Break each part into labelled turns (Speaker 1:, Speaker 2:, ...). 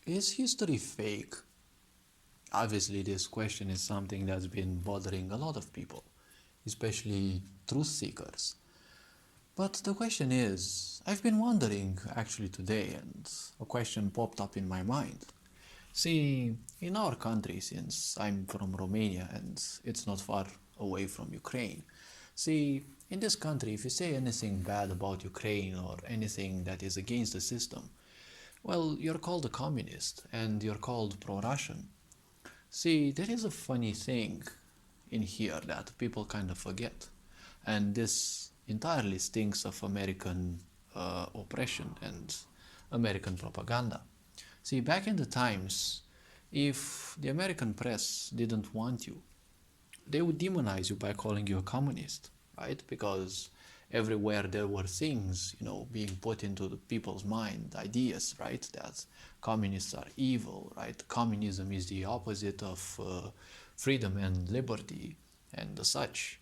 Speaker 1: Is history fake? Obviously, this question is something that's been bothering a lot of people, especially truth seekers. But the question is, I've been wondering actually today, and a question popped up in my mind. See, in our country, since I'm from Romania and it's not far away from Ukraine, see, in this country, if you say anything bad about Ukraine or anything that is against the system, well, you're called a communist and you're called pro Russian. See, there is a funny thing in here that people kind of forget, and this entirely stinks of American oppression and American propaganda. See, back in the times, if the American press didn't want you, they would demonize you by calling you a communist, right? Because everywhere there were things, being put into the people's mind, ideas, right? That communists are evil, right? Communism is the opposite of freedom and liberty and such.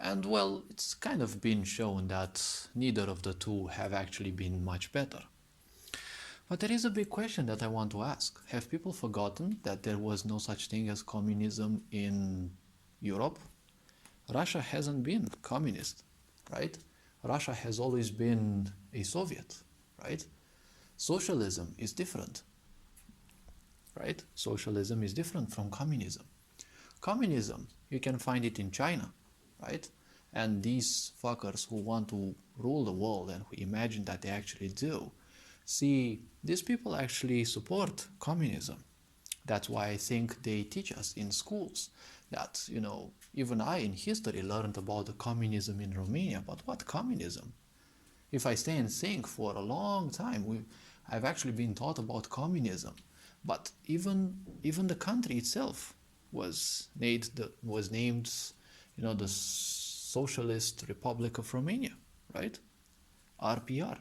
Speaker 1: And well, it's kind of been shown that neither of the two have actually been much better. But there is a big question that I want to ask. Have people forgotten that there was no such thing as communism in Europe? Russia hasn't been communist, right? Russia has always been a Soviet, right? Socialism is different, right? Socialism is different from communism. Communism, you can find it in China, right? And these fuckers who want to rule the world and who imagine that they actually do, see, these people actually support communism. That's why I think they teach us in schools that, even I in history learned about the communism in Romania, but what communism? If I stay and think for a long time, I've actually been taught about communism. But even the country itself was named, the Socialist Republic of Romania, right? RPR,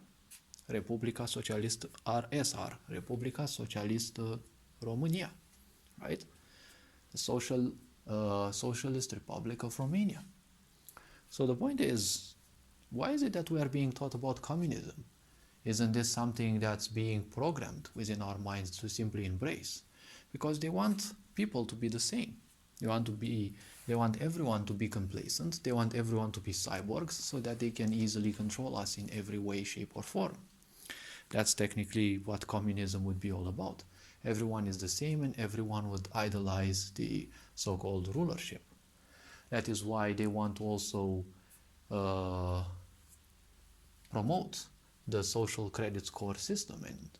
Speaker 1: Republica Socialistă, RSR, Republica Socialistă România, right? The Socialist Republic of Romania. So the point is, why is it that we are being taught about communism? Isn't this something that's being programmed within our minds to simply embrace? Because they want people to be the same. They want everyone to be complacent. They want everyone to be cyborgs so that they can easily control us in every way, shape, or form. That's technically what communism would be all about. Everyone is the same and everyone would idolize the so-called rulership. That is why they want to also promote the social credit score system, and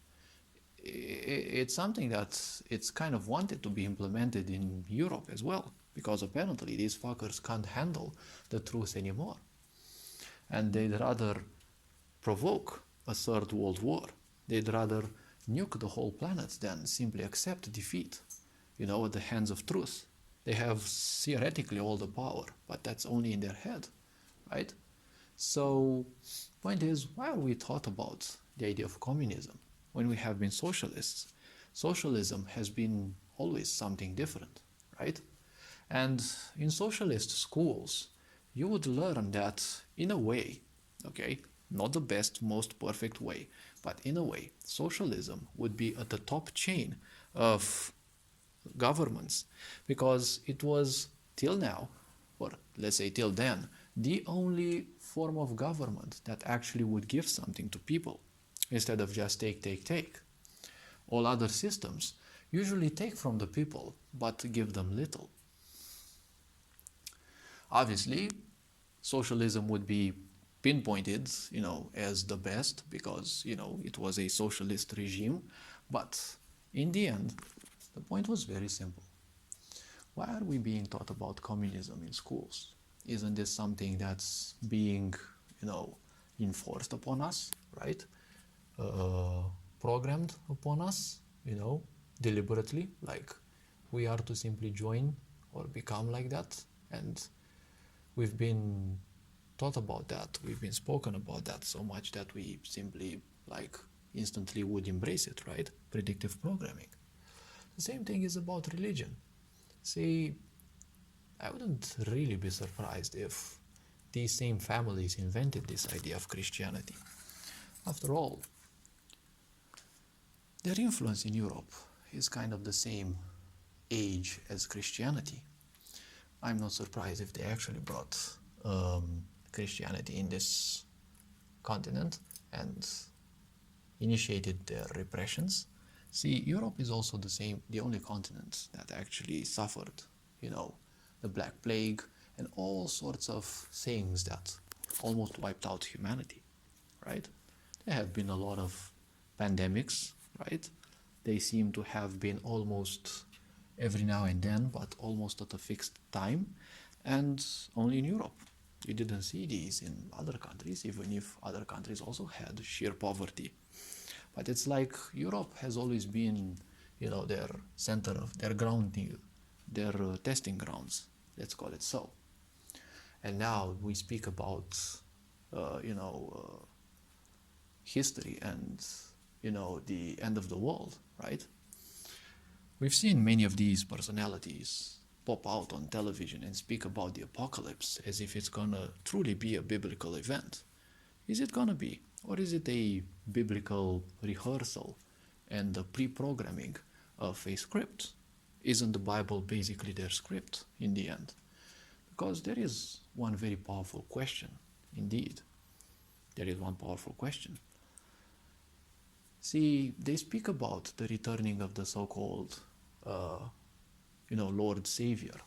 Speaker 1: it's something that it's kind of wanted to be implemented in Europe as well, because apparently these fuckers can't handle the truth anymore, and they'd rather provoke a third world war. They'd rather nuke the whole planet than simply accept defeat, at the hands of truth. They have theoretically all the power, but that's only in their head, right? So, point is, why are we taught about the idea of communism when we have been socialists? Socialism has been always something different, right? And in socialist schools, you would learn that in a way, okay, not the best, most perfect way, but in a way, socialism would be at the top chain of governments, because it was till now, or let's say till then, the only form of government that actually would give something to people instead of just take. All other systems usually take from the people but give them little. Obviously, socialism would be pinpointed, as the best because, it was a socialist regime, but in the end, the point was very simple. Why are we being taught about communism in schools? Isn't this something that's being, enforced upon us, right? Programmed upon us, deliberately, like we are to simply join or become like that. And we've been taught about that, we've been spoken about that so much that we simply, instantly would embrace it, right? Predictive programming. The same thing is about religion. See, I wouldn't really be surprised if these same families invented this idea of Christianity. After all, Their influence in Europe is kind of the same age as Christianity. I'm not surprised if they actually brought Christianity in this continent and initiated their repressions. See, Europe is also the only continent that actually suffered, the Black Plague and all sorts of things that almost wiped out humanity, right? There have been a lot of pandemics, right? They seem to have been almost every now and then, but almost at a fixed time, and only in Europe. You didn't see these in other countries, even if other countries also had sheer poverty. But it's like Europe has always been, their center of their their testing grounds, let's call it so. And now we speak about, history and, the end of the world, right? We've seen many of these personalities pop out on television and speak about the apocalypse as if it's gonna truly be a biblical event. Is it gonna be? Or is it a biblical rehearsal and the pre-programming of a script? Isn't the Bible basically their script in the end? Because there is one very powerful question, indeed. There is one powerful question. See, they speak about the returning of the so-called, Lord Savior.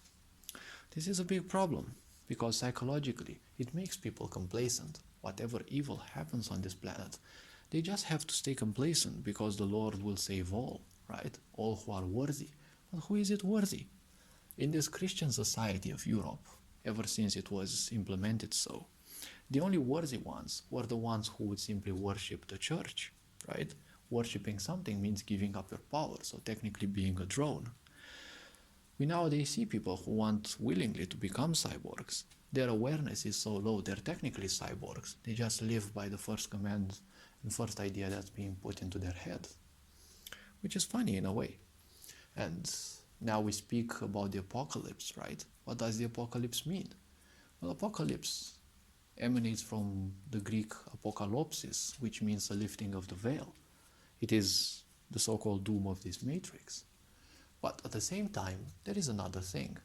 Speaker 1: This is a big problem because psychologically it makes people complacent. Whatever evil happens on this planet, they just have to stay complacent because the Lord will save all, right? All who are worthy. But who is it worthy? In this Christian society of Europe, ever since it was implemented so, the only worthy ones were the ones who would simply worship the church, right? Worshipping something means giving up your power, so technically being a drone. We nowadays see people who want willingly to become cyborgs. Their awareness is so low, they're technically cyborgs. They just live by the first command and first idea that's being put into their head, which is funny in a way. And now we speak about the apocalypse, right? What does the apocalypse mean? Well, apocalypse emanates from the Greek apokalopsis, which means the lifting of the veil. It is the so-called doom of this matrix. But at the same time, there is another thing.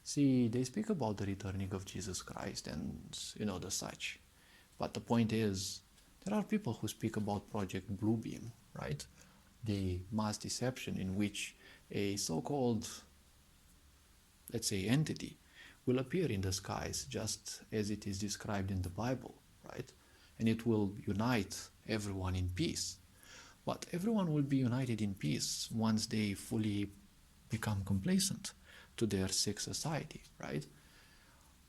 Speaker 1: See, they speak about the returning of Jesus Christ and, the such. But the point is, there are people who speak about Project Bluebeam, right? The mass deception in which a so-called, let's say, entity will appear in the skies just as it is described in the Bible, right? And it will unite everyone in peace. But everyone will be united in peace once they fully become complacent to their sick society, right?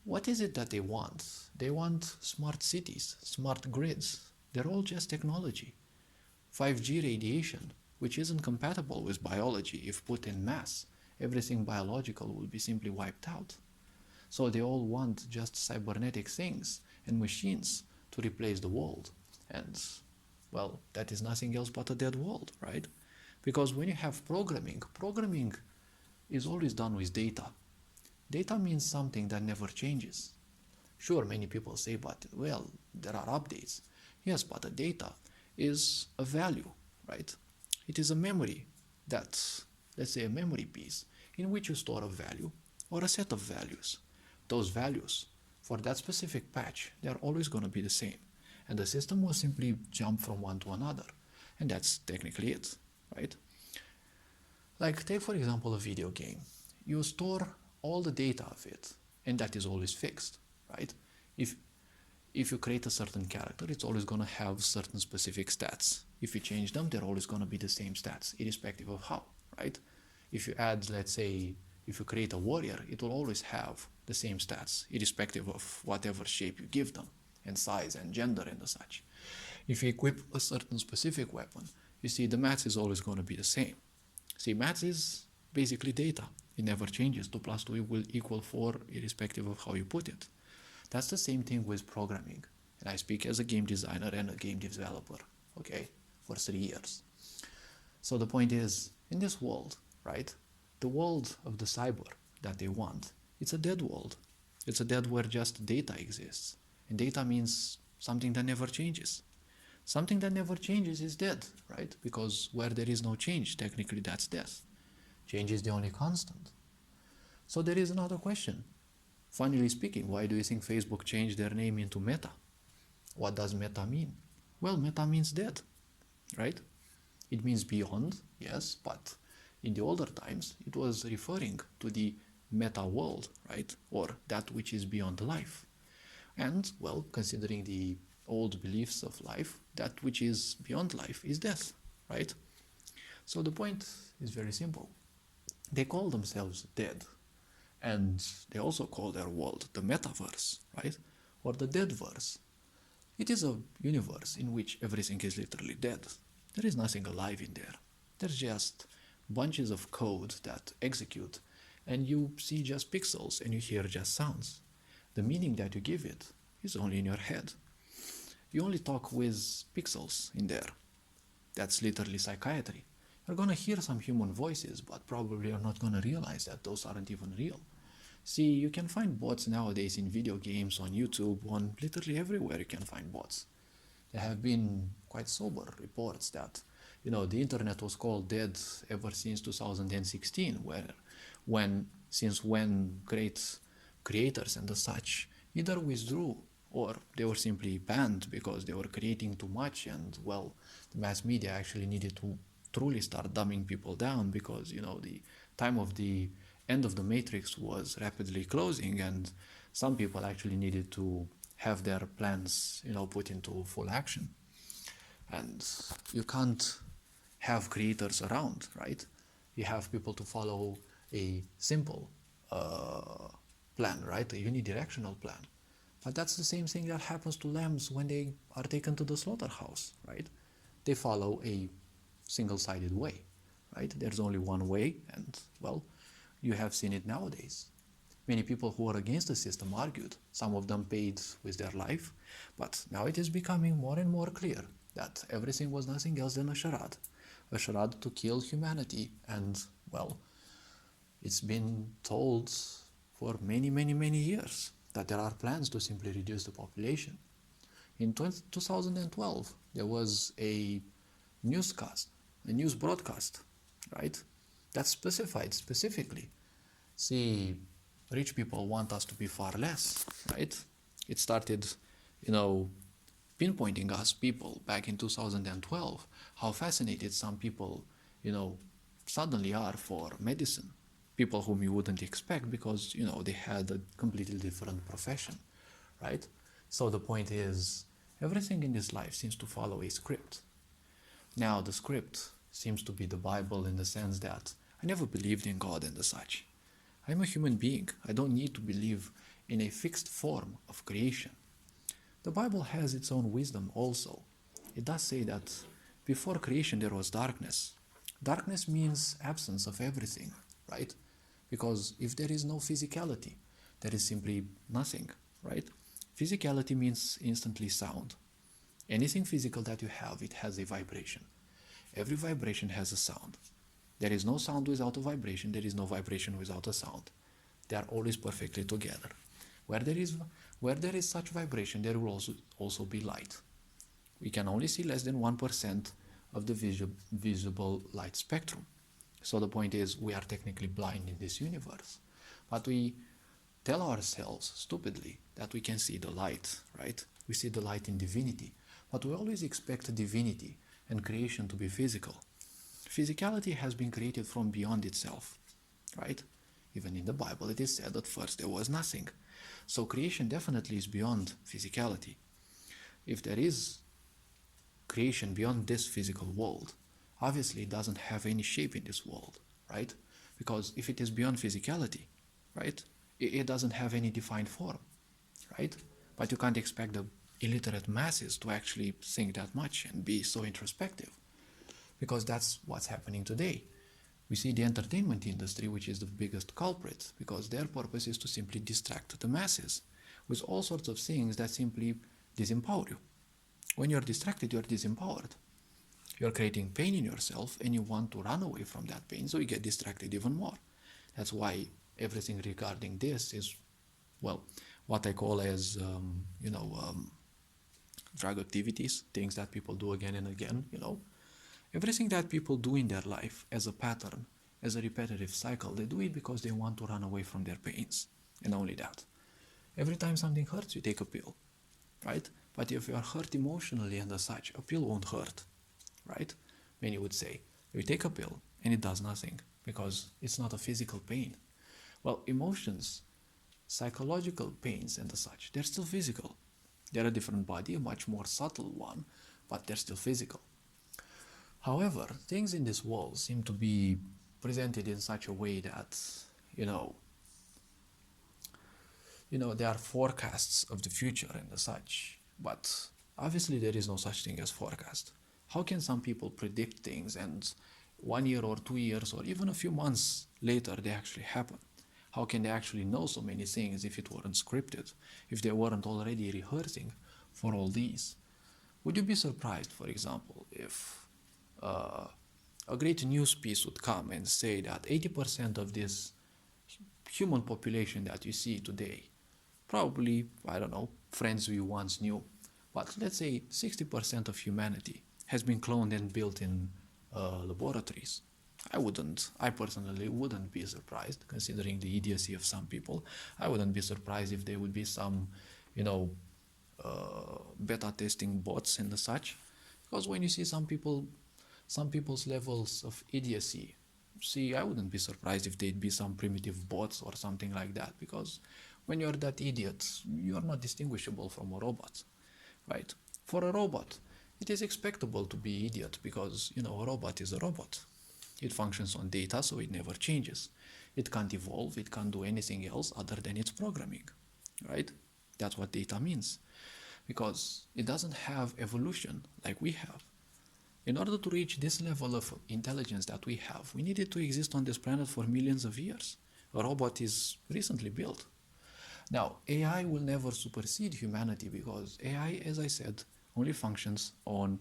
Speaker 1: What is it that they want? They want smart cities, smart grids. They're all just technology. 5G radiation, which isn't compatible with biology if put in mass. Everything biological will be simply wiped out. So they all want just cybernetic things and machines to replace the world. And, well, that is nothing else but a dead world, right? Because when you have programming is always done with data. Data means something that never changes. Sure, many people say, but, well, there are updates. Yes, but the data is a value, right? It is a memory that's, let's say, a memory piece in which you store a value or a set of values. Those values, for that specific patch, they're always going to be the same. And the system will simply jump from one to another. And that's technically it, right? Like, take for example a video game. You store all the data of it, and that is always fixed, right? If you create a certain character, it's always going to have certain specific stats. If you change them, they're always going to be the same stats, irrespective of how, right? If you add, let's say, if you create a warrior, it will always have the same stats, irrespective of whatever shape you give them, and size and gender and such. If you equip a certain specific weapon, you see the maths is always going to be the same. See, maths is basically data. It never changes. 2 plus 2 will equal 4, irrespective of how you put it. That's the same thing with programming. And I speak as a game designer and a game developer, okay, for 3 years. So the point is, in this world, right, the world of the cyber that they want, it's a dead world. It's a dead where just data exists. And data means something that never changes. Something that never changes is dead, right? Because where there is no change, technically that's death. Change is the only constant. So there is another question. Funnily speaking, why do you think Facebook changed their name into Meta? What does Meta mean? Well, Meta means dead, right? It means beyond, yes, but in the older times, it was referring to the meta world, right? Or that which is beyond life. And, well, considering the old beliefs of life, that which is beyond life is death, right? So the point is very simple. They call themselves dead, and they also call their world the metaverse, right? Or the deadverse. It is a universe in which everything is literally dead. There is nothing alive in there. There's just bunches of code that execute, and you see just pixels and you hear just sounds. The meaning that you give it is only in your head. You only talk with pixels in there. That's literally psychiatry. You're gonna hear some human voices, but probably you're not gonna realize that those aren't even real. See, you can find bots nowadays in video games, on YouTube, on literally everywhere you can find bots. There have been quite sober reports that, the internet was called dead ever since 2016, since when great creators and the such either withdrew or they were simply banned because they were creating too much, and well, the mass media actually needed to truly start dumbing people down because the time of the end of the matrix was rapidly closing, and some people actually needed to have their plans put into full action. And you can't have creators around, right? You have people to follow a simple plan, right? A unidirectional plan. But that's the same thing that happens to lambs when they are taken to the slaughterhouse, right? They follow a single-sided way, right? There's only one way, and well, you have seen it nowadays. Many people who are against the system argued. Some of them paid with their life, but now it is becoming more and more clear that everything was nothing else than a charade to kill humanity. And well, it's been told for many, many, many years that there are plans to simply reduce the population. In 2012, there was a newscast, a news broadcast, right, that specified specifically, see, rich people want us to be far less, right? It started, pinpointing us people back in 2012, how fascinated some people, suddenly are for medicine. People whom you wouldn't expect because, they had a completely different profession, right? So the point is, everything in this life seems to follow a script. Now, the script seems to be the Bible in the sense that I never believed in God and the such. I'm a human being. I don't need to believe in a fixed form of creation. The Bible has its own wisdom also. It does say that before creation there was darkness. Darkness means absence of everything, right? Because if there is no physicality, there is simply nothing, right? Physicality means instantly sound. Anything physical that you have, it has a vibration. Every vibration has a sound. There is no sound without a vibration. There is no vibration without a sound. They are always perfectly together. Where there is such vibration, there will also be light. We can only see less than 1% of the visible light spectrum. So the point is, we are technically blind in this universe. But we tell ourselves, stupidly, that we can see the light, right? We see the light in divinity. But we always expect divinity and creation to be physical. Physicality has been created from beyond itself, right? Even in the Bible it is said that first there was nothing. So creation definitely is beyond physicality. If there is creation beyond this physical world, obviously it doesn't have any shape in this world, right? Because if it is beyond physicality, right, it doesn't have any defined form, right? But you can't expect the illiterate masses to actually think that much and be so introspective, because that's what's happening today. We see the entertainment industry, which is the biggest culprit, because their purpose is to simply distract the masses with all sorts of things that simply disempower you. When you're distracted, you're disempowered. You're creating pain in yourself and you want to run away from that pain, so you get distracted even more. That's why everything regarding this is, well, what I call as, drug activities, things that people do again and again, everything that people do in their life as a pattern, as a repetitive cycle, they do it because they want to run away from their pains, and only that. Every time something hurts, you take a pill, right? But if you are hurt emotionally and as such, a pill won't hurt, right? Many would say, you take a pill and it does nothing because it's not a physical pain. Well, emotions, psychological pains and as such, they're still physical. They're a different body, a much more subtle one, but they're still physical. However, things in this world seem to be presented in such a way that, there are forecasts of the future and as such, but obviously there is no such thing as forecast. How can some people predict things and 1 year or 2 years or even a few months later they actually happen? How can they actually know so many things if it weren't scripted, if they weren't already rehearsing for all these? Would you be surprised, for example, if a great news piece would come and say that 80% of this human population that you see today, probably, I don't know, friends we once knew, but let's say 60% of humanity has been cloned and built in laboratories? I personally wouldn't be surprised, considering the idiocy of some people. I wouldn't be surprised if there would be some, beta testing bots and such, because when you see some people's levels of idiocy, I wouldn't be surprised if they'd be some primitive bots or something like that, because when you're that idiot, you're not distinguishable from a robot, right? For a robot, it is expectable to be idiot because, a robot is a robot. It functions on data, so it never changes. It can't evolve, it can't do anything else other than its programming, right? That's what data means, because it doesn't have evolution like we have. In order to reach this level of intelligence that we have, we needed to exist on this planet for millions of years. A robot is recently built. Now, AI will never supersede humanity because AI, as I said, only functions on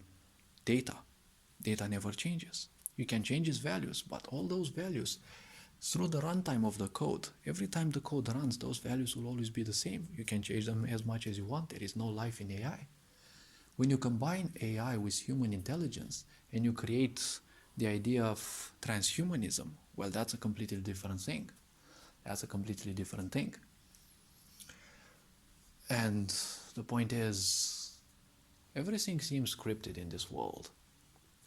Speaker 1: data. Data never changes. You can change its values, but all those values, through the runtime of the code, every time the code runs, those values will always be the same. You can change them as much as you want. There is no life in AI. When you combine AI with human intelligence and you create the idea of transhumanism, well, that's a completely different thing. That's a completely different thing. And the point is, everything seems scripted in this world.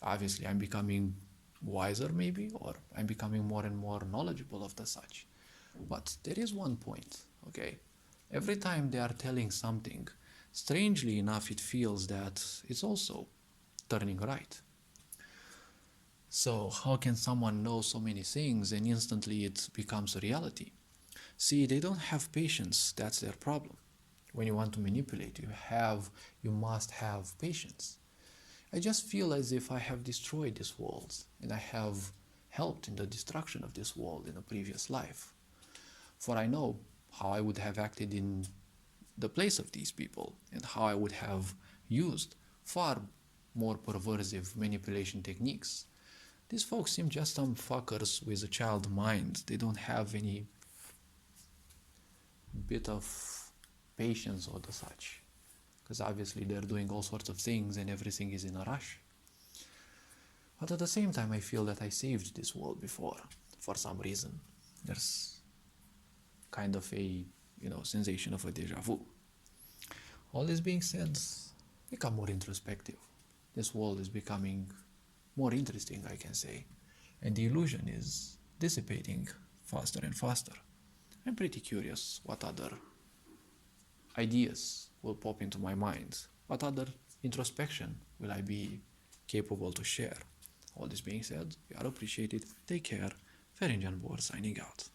Speaker 1: Obviously, I'm becoming wiser maybe, or I'm becoming more and more knowledgeable of the such. But there is one point, okay? Every time they are telling something, strangely enough, it feels that it's also turning right. So how can someone know so many things and instantly it becomes a reality? See, they don't have patience. That's their problem. When you want to manipulate, you must have patience. I just feel as if I have destroyed this world and I have helped in the destruction of this world in a previous life. For I know how I would have acted in the place of these people and how I would have used far more perversive manipulation techniques. These folks seem just some fuckers with a child mind. They don't have any bit of patience or the such, because obviously they're doing all sorts of things and everything is in a rush. But at the same time, I feel that I saved this world before for some reason. There's kind of a sensation of a deja vu. All this being said, become more introspective. This world is becoming more interesting, I can say, and the illusion is dissipating faster and faster. I'm pretty curious what other ideas will pop into my mind, what other introspection will I be capable to share. All this being said, you are appreciated. Take care. Ferinjan Bor signing out.